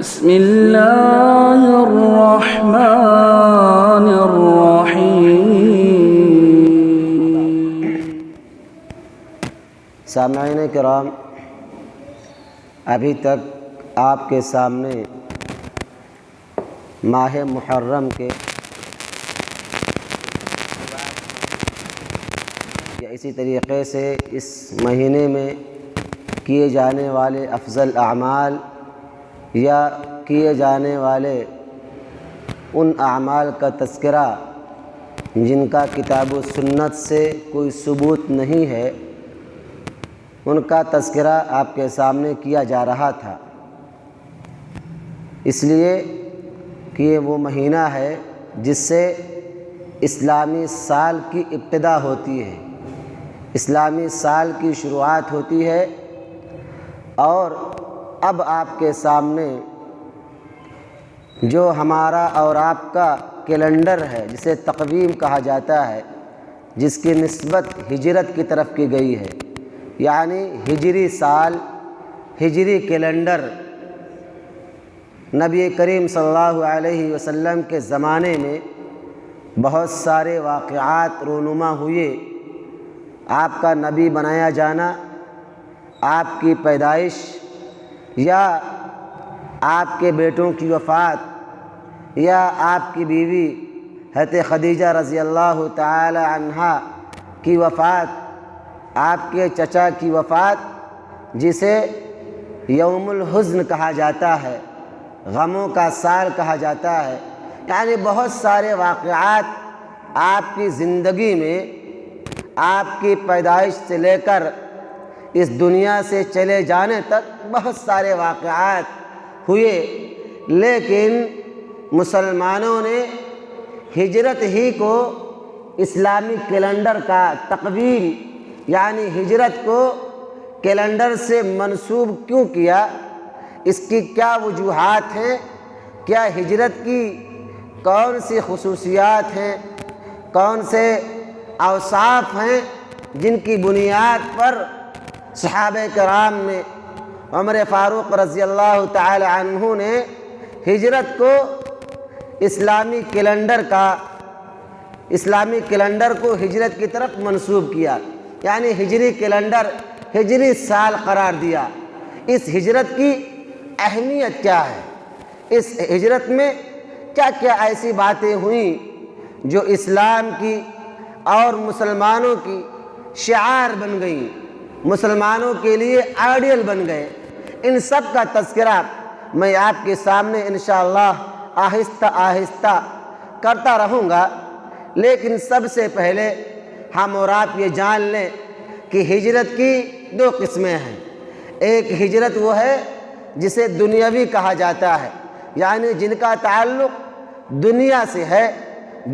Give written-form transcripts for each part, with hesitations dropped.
بسم اللہ الرحمن الرحیم۔ سامعین کرام، ابھی تک آپ کے سامنے ماہ محرم کے یا اسی طریقے سے اس مہینے میں کیے جانے والے افضل اعمال یا کیے جانے والے ان اعمال کا تذکرہ جن کا کتاب و سنت سے کوئی ثبوت نہیں ہے، ان کا تذکرہ آپ کے سامنے کیا جا رہا تھا، اس لیے کہ یہ وہ مہینہ ہے جس سے اسلامی سال کی ابتدا ہوتی ہے، اسلامی سال کی شروعات ہوتی ہے۔ اور اب آپ کے سامنے جو ہمارا اور آپ کا کیلنڈر ہے، جسے تقویم کہا جاتا ہے، جس کی نسبت ہجرت کی طرف کی گئی ہے، یعنی ہجری سال، ہجری کیلنڈر، نبی کریم صلی اللہ علیہ وسلم کے زمانے میں بہت سارے واقعات رونما ہوئے۔ آپ کا نبی بنایا جانا، آپ کی پیدائش، یا آپ کے بیٹوں کی وفات، یا آپ کی بیوی حضرت خدیجہ رضی اللہ تعالی عنہا کی وفات، آپ کے چچا کی وفات، جسے یوم الحزن کہا جاتا ہے، غموں کا سال کہا جاتا ہے، یعنی بہت سارے واقعات آپ کی زندگی میں، آپ کی پیدائش سے لے کر اس دنیا سے چلے جانے تک بہت سارے واقعات ہوئے، لیکن مسلمانوں نے ہجرت ہی کو اسلامی کیلنڈر کا تقویم، یعنی ہجرت کو کیلنڈر سے منسوب کیوں کیا؟ اس کی کیا وجوہات ہیں؟ کیا ہجرت کی کون سی خصوصیات ہیں، کون سے اوصاف ہیں جن کی بنیاد پر صحابہ کرام نے، عمر فاروق رضی اللہ تعالی عنہ نے ہجرت کو اسلامی کیلنڈر کو ہجرت کی طرف منسوب کیا، یعنی ہجری کیلنڈر، ہجری سال قرار دیا؟ اس ہجرت کی اہمیت کیا ہے؟ اس ہجرت میں کیا کیا ایسی باتیں ہوئیں جو اسلام کی اور مسلمانوں کی شعار بن گئیں، مسلمانوں کے لیے آئیڈیل بن گئے؟ ان سب کا تذکرہ میں آپ کے سامنے انشاءاللہ آہستہ آہستہ کرتا رہوں گا، لیکن سب سے پہلے ہم اور آپ یہ جان لیں کہ ہجرت کی دو قسمیں ہیں۔ ایک ہجرت وہ ہے جسے دنیاوی کہا جاتا ہے، یعنی جن کا تعلق دنیا سے ہے،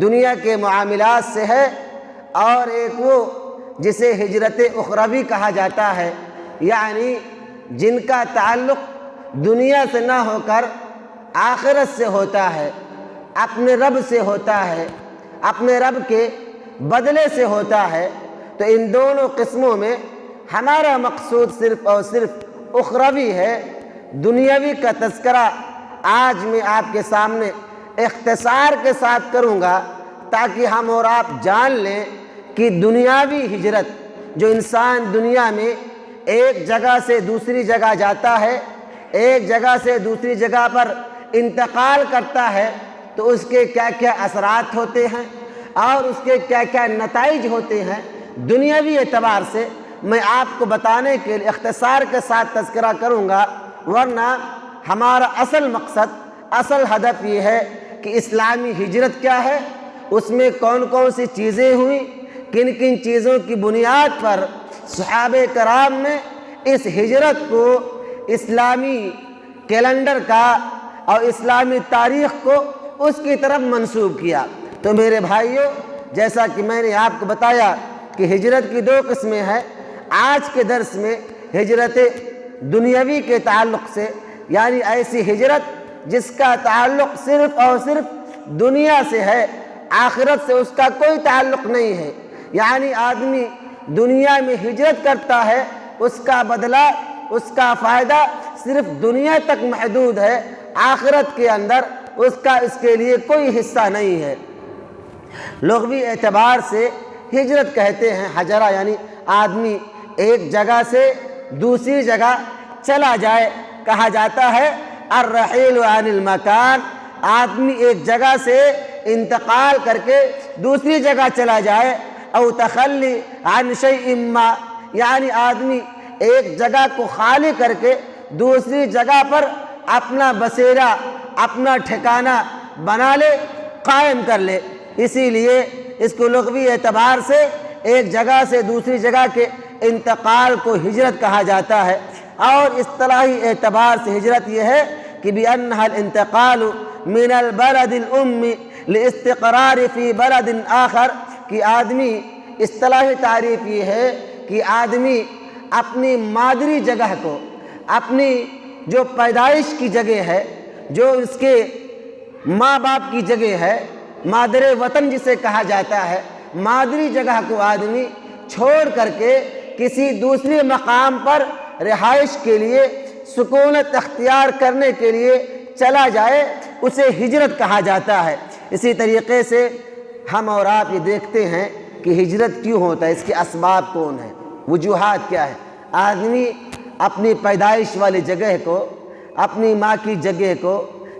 دنیا کے معاملات سے ہے، اور ایک وہ جسے ہجرت اخروی کہا جاتا ہے، یعنی جن کا تعلق دنیا سے نہ ہو کر آخرت سے ہوتا ہے، اپنے رب سے ہوتا ہے، اپنے رب کے بدلے سے ہوتا ہے۔ تو ان دونوں قسموں میں ہمارا مقصود صرف اور صرف اخروی ہے۔ دنیاوی کا تذکرہ آج میں آپ کے سامنے اختصار کے ساتھ کروں گا، تاکہ ہم اور آپ جان لیں کہ دنیاوی ہجرت، جو انسان دنیا میں ایک جگہ سے دوسری جگہ جاتا ہے، ایک جگہ سے دوسری جگہ پر انتقال کرتا ہے، تو اس کے کیا کیا اثرات ہوتے ہیں اور اس کے کیا کیا نتائج ہوتے ہیں، دنیاوی اعتبار سے میں آپ کو بتانے کے لیے اختصار کے ساتھ تذکرہ کروں گا، ورنہ ہمارا اصل مقصد، اصل ہدف یہ ہے کہ اسلامی ہجرت کیا ہے، اس میں کون کون سی چیزیں ہوئیں، کن کن چیزوں کی بنیاد پر صحابہ کرام نے اس ہجرت کو اسلامی کیلنڈر کا اور اسلامی تاریخ کو اس کی طرف منسوب کیا۔ تو میرے بھائیوں، جیسا کہ میں نے آپ کو بتایا کہ ہجرت کی دو قسمیں ہیں، آج کے درس میں ہجرت دنیاوی کے تعلق سے، یعنی ایسی ہجرت جس کا تعلق صرف اور صرف دنیا سے ہے، آخرت سے اس کا کوئی تعلق نہیں ہے، یعنی آدمی دنیا میں ہجرت کرتا ہے، اس کا بدلہ، اس کا فائدہ صرف دنیا تک محدود ہے، آخرت کے اندر اس کا اس کے لیے کوئی حصہ نہیں ہے۔ لغوی اعتبار سے ہجرت کہتے ہیں ہجرہ، یعنی آدمی ایک جگہ سے دوسری جگہ چلا جائے، کہا جاتا ہے الرحیل عن المکان، آدمی ایک جگہ سے انتقال کر کے دوسری جگہ چلا جائے، او تخلی عن شیء ما، یعنی آدمی ایک جگہ کو خالی کر کے دوسری جگہ پر اپنا بسیرا، اپنا ٹھکانہ بنا لے، قائم کر لے۔ اسی لیے اس کو لغوی اعتبار سے ایک جگہ سے دوسری جگہ کے انتقال کو ہجرت کہا جاتا ہے، اور اصطلاحی اعتبار سے ہجرت یہ ہے کہ بِأَنَّهَا الْإِنْتِقَالُ مِنَ الْبَلَدِ الْأُمِّ لِإِسْتِقْرَارِ فِي بَلَدٍ آخر، کہ آدمی، اصطلاحی تعریف یہ ہے کہ آدمی اپنی مادری جگہ کو، اپنی جو پیدائش کی جگہ ہے، جو اس کے ماں باپ کی جگہ ہے، مادر وطن جسے کہا جاتا ہے، مادری جگہ کو آدمی چھوڑ کر کے کسی دوسرے مقام پر رہائش کے لیے، سکونت اختیار کرنے کے لیے چلا جائے، اسے ہجرت کہا جاتا ہے۔ اسی طریقے سے ہم اور آپ یہ دیکھتے ہیں کہ ہجرت کیوں ہوتا ہے، اس کے اسباب کون ہیں، وجوہات کیا ہے۔ آدمی اپنی پیدائش والی جگہ کو، اپنی ماں کی جگہ کو،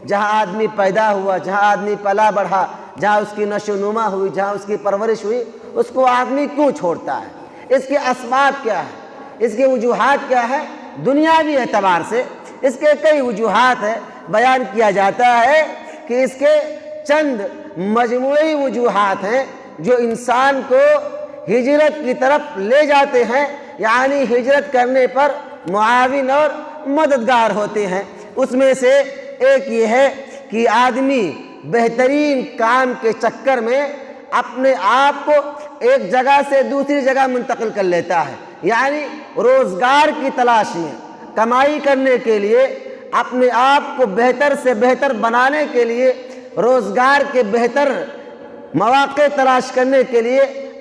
جہاں آدمی پیدا ہوا، جہاں آدمی پلا بڑھا، جہاں اس کی نشو و نما ہوئی، جہاں اس کی پرورش ہوئی، اس کو آدمی کیوں چھوڑتا ہے؟ اس کے اسباب کیا ہے، اس کے وجوہات کیا ہے؟ دنیاوی اعتبار سے اس کے کئی وجوہات ہیں، بیان کیا جاتا ہے کہ اس کے چند مجموعی وجوہات ہیں جو انسان کو ہجرت کی طرف لے جاتے ہیں، یعنی ہجرت کرنے پر معاون اور مددگار ہوتے ہیں۔ اس میں سے ایک یہ ہے کہ آدمی بہترین کام کے چکر میں اپنے آپ کو ایک جگہ سے دوسری جگہ منتقل کر لیتا ہے، یعنی روزگار کی تلاش میں، کمائی کرنے کے لیے، اپنے آپ کو بہتر سے بہتر بنانے کے لیے، روزگار کے بہتر مواقع تلاش کرنے کے لیے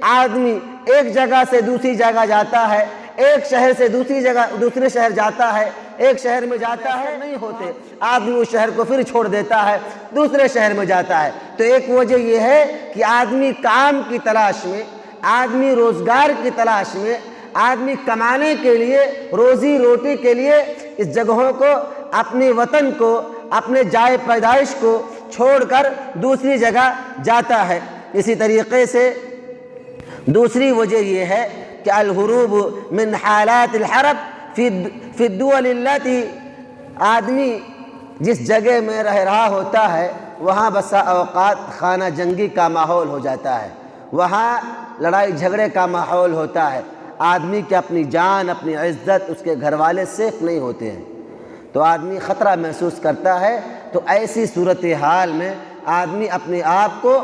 آدمی ایک جگہ سے دوسری جگہ جاتا ہے، ایک شہر سے دوسرے شہر جاتا ہے، ایک شہر میں جاتا ہے، نہیں ہوتے، آدمی اس شہر کو پھر چھوڑ دیتا ہے، دوسرے شہر میں جاتا ہے۔ تو ایک وجہ یہ ہے کہ آدمی کام کی تلاش میں، آدمی روزگار کی تلاش میں، آدمی کمانے کے لیے، روزی روٹی کے لیے اس جگہوں کو، اپنے وطن کو، اپنے جائے پیدائش کو چھوڑ کر دوسری جگہ جاتا ہے۔ اسی طریقے سے دوسری وجہ یہ ہے کہ الہروب من حالات الحرب فی الدول التي، آدمی جس جگہ میں رہ رہا ہوتا ہے وہاں بسا اوقات خانہ جنگی کا ماحول ہو جاتا ہے، وہاں لڑائی جھگڑے کا ماحول ہوتا ہے، آدمی کی اپنی جان، اپنی عزت، اس کے گھر والے سیف نہیں ہوتے ہیں، تو آدمی خطرہ محسوس کرتا ہے۔ تو ایسی صورتحال میں آدمی اپنے آپ کو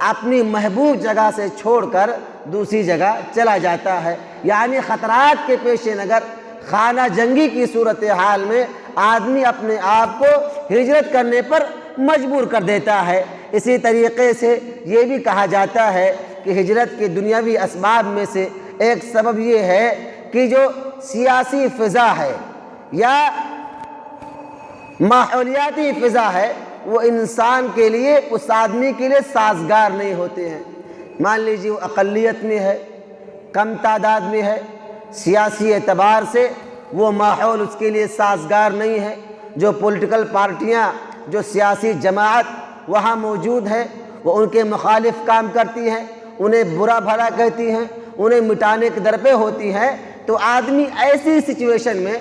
اپنی محبوب جگہ سے چھوڑ کر دوسری جگہ چلا جاتا ہے، یعنی خطرات کے پیش نظر خانہ جنگی کی صورتحال میں آدمی اپنے آپ کو ہجرت کرنے پر مجبور کر دیتا ہے۔ اسی طریقے سے یہ بھی کہا جاتا ہے کہ ہجرت کے دنیاوی اسباب میں سے ایک سبب یہ ہے کہ جو سیاسی فضا ہے یا ماحولیاتی فضا ہے وہ انسان کے لیے، اس آدمی کے لیے سازگار نہیں ہوتے ہیں۔ مان لیجیے وہ اقلیت میں ہے، کم تعداد میں ہے، سیاسی اعتبار سے وہ ماحول اس کے لیے سازگار نہیں ہے۔ جو پولیٹیکل پارٹیاں، جو سیاسی جماعت وہاں موجود ہے، وہ ان کے مخالف کام کرتی ہیں، انہیں برا بھلا کہتی ہیں، انہیں مٹانے کے در پہ ہوتی ہیں۔ تو آدمی ایسی سچویشن میں،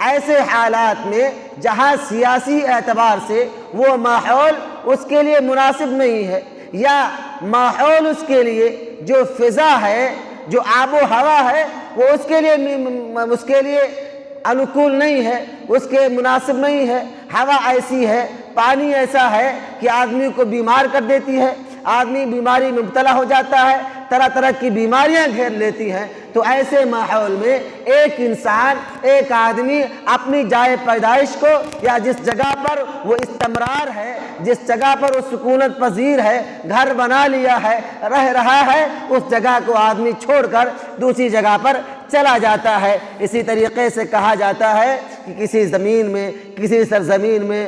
ایسے حالات میں جہاں سیاسی اعتبار سے وہ ماحول اس کے لیے مناسب نہیں ہے، یا ماحول اس کے لیے جو فضا ہے، جو آب و ہوا ہے، وہ اس کے لیے انوکول نہیں ہے، اس کے مناسب نہیں ہے، ہوا ایسی ہے، پانی ایسا ہے کہ آدمی کو بیمار کر دیتی ہے، آدمی بیماری میں مبتلا ہو جاتا ہے، طرح طرح کی بیماریاں گھیر لیتی ہیں۔ تو ایسے ماحول میں ایک انسان، ایک آدمی اپنی جائے پیدائش کو، یا جس جگہ پر وہ استمرار ہے، جس جگہ پر وہ سکونت پذیر ہے، گھر بنا لیا ہے، رہ رہا ہے، اس جگہ کو آدمی چھوڑ کر دوسری جگہ پر چلا جاتا ہے۔ اسی طریقے سے کہا جاتا ہے کہ کسی زمین میں، کسی سرزمین میں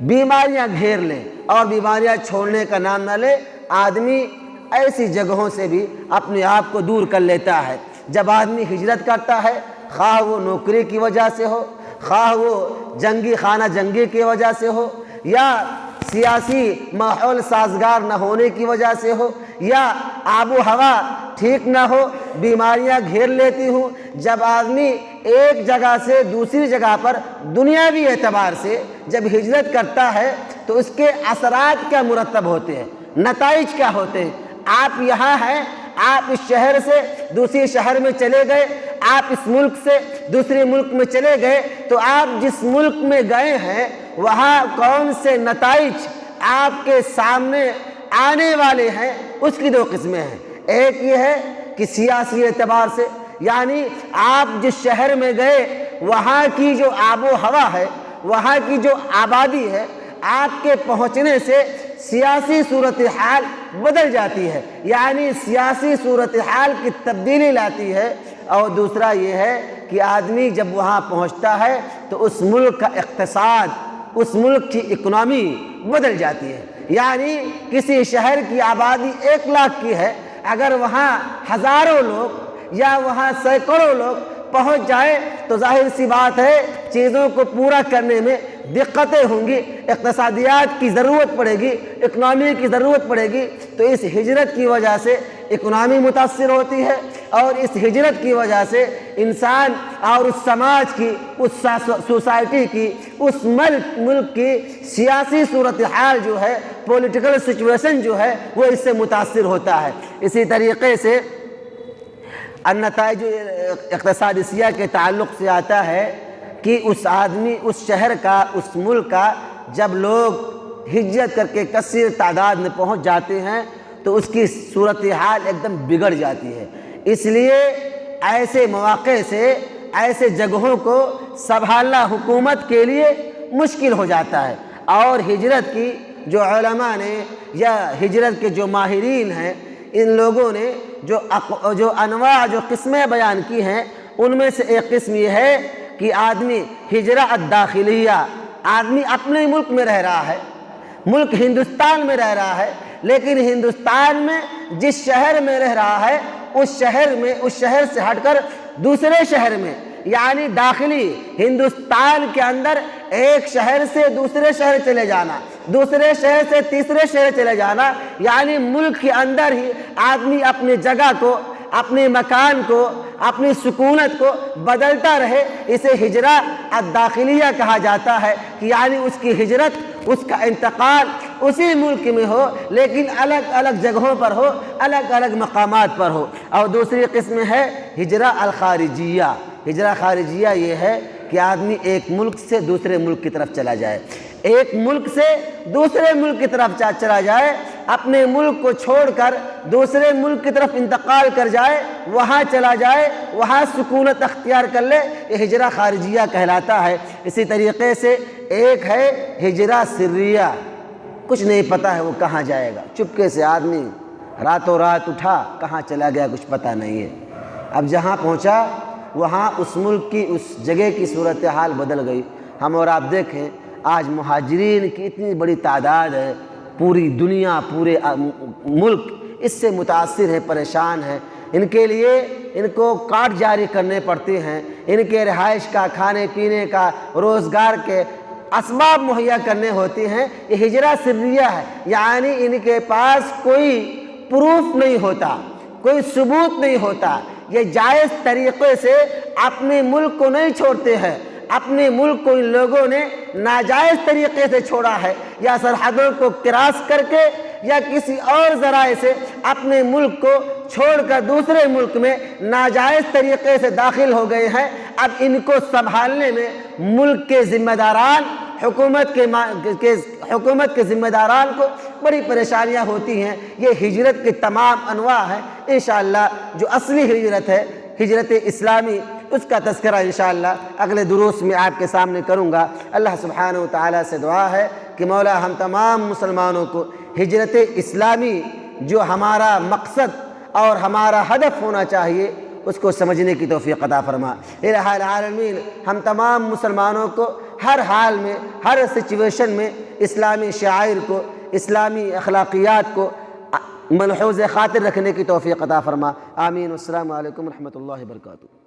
بیماریاں گھیر لیں اور بیماریاں چھوڑنے کا نام نہ لے، آدمی ایسی جگہوں سے بھی اپنے آپ کو دور کر لیتا ہے۔ جب آدمی ہجرت کرتا ہے، خواہ وہ نوکری کی وجہ سے ہو، خواہ وہ جنگی خانہ جنگی کی وجہ سے ہو، یا سیاسی ماحول سازگار نہ ہونے کی وجہ سے ہو، یا آب و ہوا ٹھیک نہ ہو، بیماریاں گھیر لیتی ہوں، جب آدمی ایک جگہ سے دوسری جگہ پر دنیاوی اعتبار سے جب ہجرت کرتا ہے تو اس کے اثرات کیا مرتب ہوتے ہیں، نتائج کیا ہوتے ہیں۔ آپ یہاں ہیں، آپ اس شہر سے دوسری شہر میں چلے گئے، آپ اس ملک سے دوسرے ملک میں چلے گئے، تو آپ جس ملک میں گئے ہیں وہاں کون سے نتائج آپ کے سامنے آنے والے ہیں، اس کی دو قسمیں ہیں۔ ایک یہ ہے کہ سیاسی اعتبار سے، یعنی آپ جس شہر میں گئے وہاں کی جو آب و ہوا ہے، وہاں کی جو آبادی ہے، آپ کے پہنچنے سے سیاسی صورتحال بدل جاتی ہے، یعنی سیاسی صورتحال کی تبدیلی لاتی ہے۔ اور دوسرا یہ ہے کہ آدمی جب وہاں پہنچتا ہے تو اس ملک کا اقتصاد، اس ملک کی اکنامی بدل جاتی ہے۔ یعنی کسی شہر کی آبادی 1 لاکھ کی ہے، اگر وہاں ہزاروں لوگ یا وہاں سینکڑوں لوگ پہنچ جائے تو ظاہر سی بات ہے چیزوں کو پورا کرنے میں دقتیں ہوں گی، اقتصادیات کی ضرورت پڑے گی، اکنامی کی ضرورت پڑے گی۔ تو اس ہجرت کی وجہ سے اکنامی متاثر ہوتی ہے، اور اس ہجرت کی وجہ سے انسان اور اس سماج کی، اس سوسائٹی کی، اس ملک کی سیاسی صورتحال جو ہے، پولیٹیکل سچویشن جو ہے، وہ اس سے متاثر ہوتا ہے۔ اسی طریقے سے النتائج اقتصادیہ کے تعلق سے آتا ہے کہ اس آدمی، اس شہر کا، اس ملک کا جب لوگ ہجرت کر کے کثیر تعداد میں پہنچ جاتے ہیں تو اس کی صورتحال ایک دم بگڑ جاتی ہے۔ اس لیے ایسے مواقع سے، ایسے جگہوں کو سنبھالنا حکومت کے لیے مشکل ہو جاتا ہے۔ اور ہجرت کی جو علماء نے یا ہجرت کے جو ماہرین ہیں، ان لوگوں نے جو انواع، جو قسمیں بیان کی ہیں، ان میں سے ایک قسم یہ ہے کہ آدمی ہجرت الداخلیہ، آدمی اپنے ملک میں رہ رہا ہے، ملک ہندوستان میں رہ رہا ہے، لیکن ہندوستان میں جس شہر میں رہ رہا ہے اس شہر سے ہٹ کر دوسرے شہر میں، یعنی داخلی ہندوستان کے اندر ایک شہر سے دوسرے شہر چلے جانا، دوسرے شہر سے تیسرے شہر چلے جانا، یعنی ملک کے اندر ہی آدمی اپنی جگہ کو، اپنے مکان کو، اپنی سکونت کو بدلتا رہے، اسے ہجرت الداخلیہ کہا جاتا ہے کہ یعنی اس کی ہجرت، اس کا انتقال اسی ملک میں ہو لیکن الگ الگ جگہوں پر ہو، الگ الگ مقامات پر ہو۔ اور دوسری قسم ہے ہجرت الخارجیہ۔ ہجرت خارجیہ یہ ہے کہ آدمی ایک ملک سے دوسرے ملک کی طرف چلا جائے، ایک ملک سے دوسرے ملک کی طرف چلا جائے، اپنے ملک کو چھوڑ کر دوسرے ملک کی طرف انتقال کر جائے، وہاں چلا جائے، وہاں سکونت اختیار کر لے، یہ ہجرت خارجیہ کہلاتا ہے۔ اسی طریقے سے ایک ہے ہجرت سریہ، کچھ نہیں پتہ ہے وہ کہاں جائے گا، چپکے سے آدمی راتوں رات اٹھا، کہاں چلا گیا کچھ پتہ نہیں ہے، اب جہاں پہنچا وہاں اس ملک کی، اس جگہ کی صورتحال بدل گئی۔ ہم اور آپ دیکھیں آج مہاجرین کی اتنی بڑی تعداد ہے، پوری دنیا، پورے ملک اس سے متاثر ہے، پریشان ہے، ان کے لیے ان کو کارڈ جاری کرنے پڑتے ہیں، ان کے رہائش کا، کھانے پینے کا، روزگار کے اسباب مہیا کرنے ہوتے ہیں۔ یہ ہجرت سریہ ہے، یعنی ان کے پاس کوئی پروف نہیں ہوتا، کوئی ثبوت نہیں ہوتا، یہ جائز طریقے سے اپنے ملک کو نہیں چھوڑتے ہیں، اپنے ملک کو ان لوگوں نے ناجائز طریقے سے چھوڑا ہے، یا سرحدوں کو کراس کر کے یا کسی اور ذرائع سے اپنے ملک کو چھوڑ کر دوسرے ملک میں ناجائز طریقے سے داخل ہو گئے ہیں۔ اب ان کو سنبھالنے میں ملک کے ذمہ داران، حکومت کے ذمہ داران کو بڑی پریشانیاں ہوتی ہیں۔ یہ ہجرت کے تمام انواع ہیں۔ انشاءاللہ جو اصلی ہجرت ہے، ہجرت اسلامی، اس کا تذکرہ انشاءاللہ اگلے دروس میں آپ کے سامنے کروں گا۔ اللہ سبحانہ و تعالیٰ سے دعا ہے کہ مولا ہم تمام مسلمانوں کو ہجرت اسلامی جو ہمارا مقصد اور ہمارا ہدف ہونا چاہیے اس کو سمجھنے کی توفیق عطا فرما۔ الہ العالمین ہم تمام مسلمانوں کو ہر حال میں، ہر سچویشن میں اسلامی شعائر کو، اسلامی اخلاقیات کو ملحوظ خاطر رکھنے کی توفیق عطا فرما۔ آمین۔ السلام علیکم ورحمۃ اللہ وبرکاتہ۔